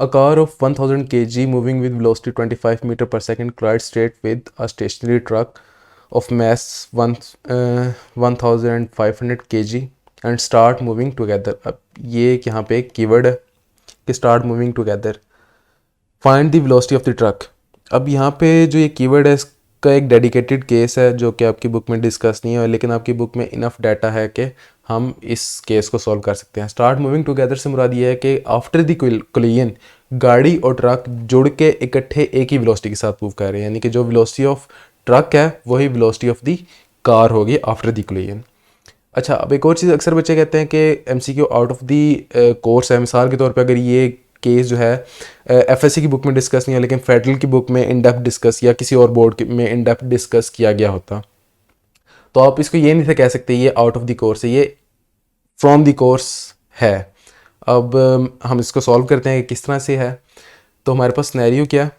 A car of 1000 kg moving with velocity 25 meter per second collides straight with a stationary truck of mass 1500 kg and start moving together. अब ये यहाँ पे एक keyword है कि start moving together. Find the velocity of the truck. अब यहाँ पे जो ये कीवर्ड है इसका एक डेडिकेटेड केस है जो कि आपकी बुक में डिस्कस नहीं है, लेकिन आपकी बुक में इनफ डाटा है कि हम इस केस को सॉल्व कर सकते हैं. स्टार्ट मूविंग टुगेदर से मुराद ये है कि आफ्टर द कोलिजन गाड़ी और ट्रक जुड़ के इकट्ठे एक ही वेलोसिटी के साथ मूव कर रहे हैं, यानी कि जो वेलोसिटी ऑफ ट्रक है वही वेलोसिटी ऑफ द कार होगी आफ्टर द कोलिजन. अच्छा, अब एक और चीज़ अक्सर बच्चे कहते हैं कि MCQ out of the course है. मिसाल के तौर पे अगर ये केस जो है FSC की बुक में डिस्कस नहीं है लेकिन फेडरल की बुक में इन डेप्थ डिस्कस या किसी और बोर्ड में इन डेप्थ डिस्कस किया गया होता, तो आप इसको ये नहीं से कह सकते ये आउट ऑफ द कोर्स है, ये फ्रॉम द कोर्स है. अब हम इसको सॉल्व करते हैं कि किस तरह से है. तो हमारे पास सिनेरियो क्या है,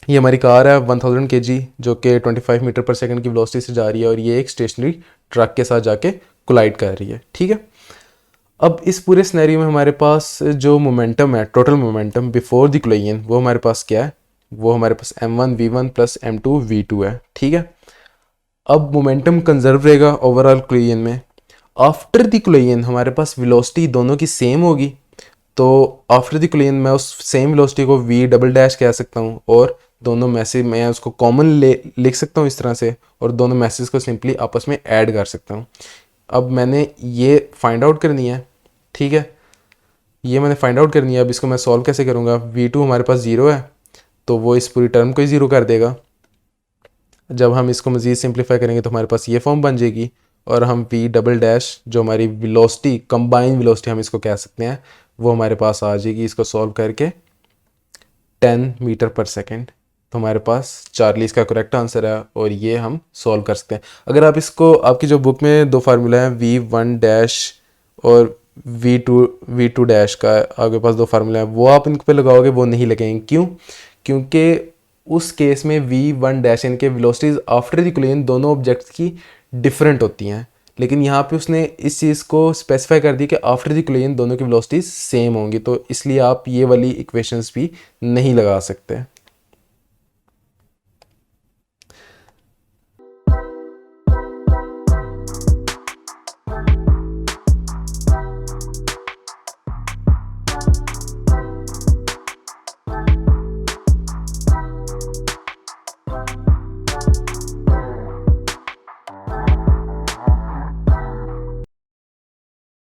ये हमारी कार है 1000 kg जो कि 25 मीटर पर सेकंड की वेलोसिटी से जा रही है और ये एक स्टेशनरी ट्रक के साथ जाके कोलाइड कर रही है. ठीक है, अब इस पूरे सिनेरियो में हमारे पास जो मोमेंटम है, total momentum before the collision, वो हमारे पास क्या है, वो हमारे पास m1 v1 plus m2 v2 है. ठीक है, अब मोमेंटम कंजर्व रहेगा ओवरऑल कोलिजन में. आफ्टर द कोलिजन हमारे पास वेलोसिटी दोनों की सेम होगी, तो आफ्टर द कोलिजन मैं उस सेम वेलोसिटी को v डबल डैश कह सकता हूँ और दोनों मैसेज मैं उसको कॉमन लिख सकता हूँ इस तरह से और दोनों मैसेज को सिंपली आपस में ऐड कर सकता हूँ. अब मैंने ये फाइंड आउट करनी है. ठीक है, ये मैंने फाइंड आउट करनी है. अब इसको मैं सॉल्व कैसे करूँगा, v2 हमारे पास 0 है तो वो इस पूरी टर्म को ही 0 कर देगा. जब हम इसको मज़ीद सिंप्लीफाई करेंगे तो हमारे पास ये फॉर्म बन जाएगी और हम v डबल डैश जो हमारी वेलोसिटी कंबाइन वेलोसिटी हम इसको कह सकते हैं वो हमारे पास आ जाएगी. इसको सॉल्व करके 10 मीटर पर सेकेंड, तो हमारे पास चार्ली इसका करेक्ट आंसर है और ये हम सॉल्व कर सकते हैं. अगर आप इसको, आपकी जो बुक में दो फार्मूला हैं v1 डैश और v2 डैश का आपके पास दो फार्मूला हैं, वो आप इन पे लगाओगे वो नहीं लगेंगे. क्यों? क्योंकि उस केस में v1 डैश इनके वेलोसिटीज आफ्टर द कोलिजन दोनों ऑब्जेक्ट्स की डिफरेंट होती हैं, लेकिन यहाँ पे उसने इस चीज़ को स्पेसिफाई कर दी कि आफ्टर द कोलिजन दोनों की वेलोसिटीज सेम होंगी, तो इसलिए आप ये वाली इक्वेशंस भी नहीं लगा सकते.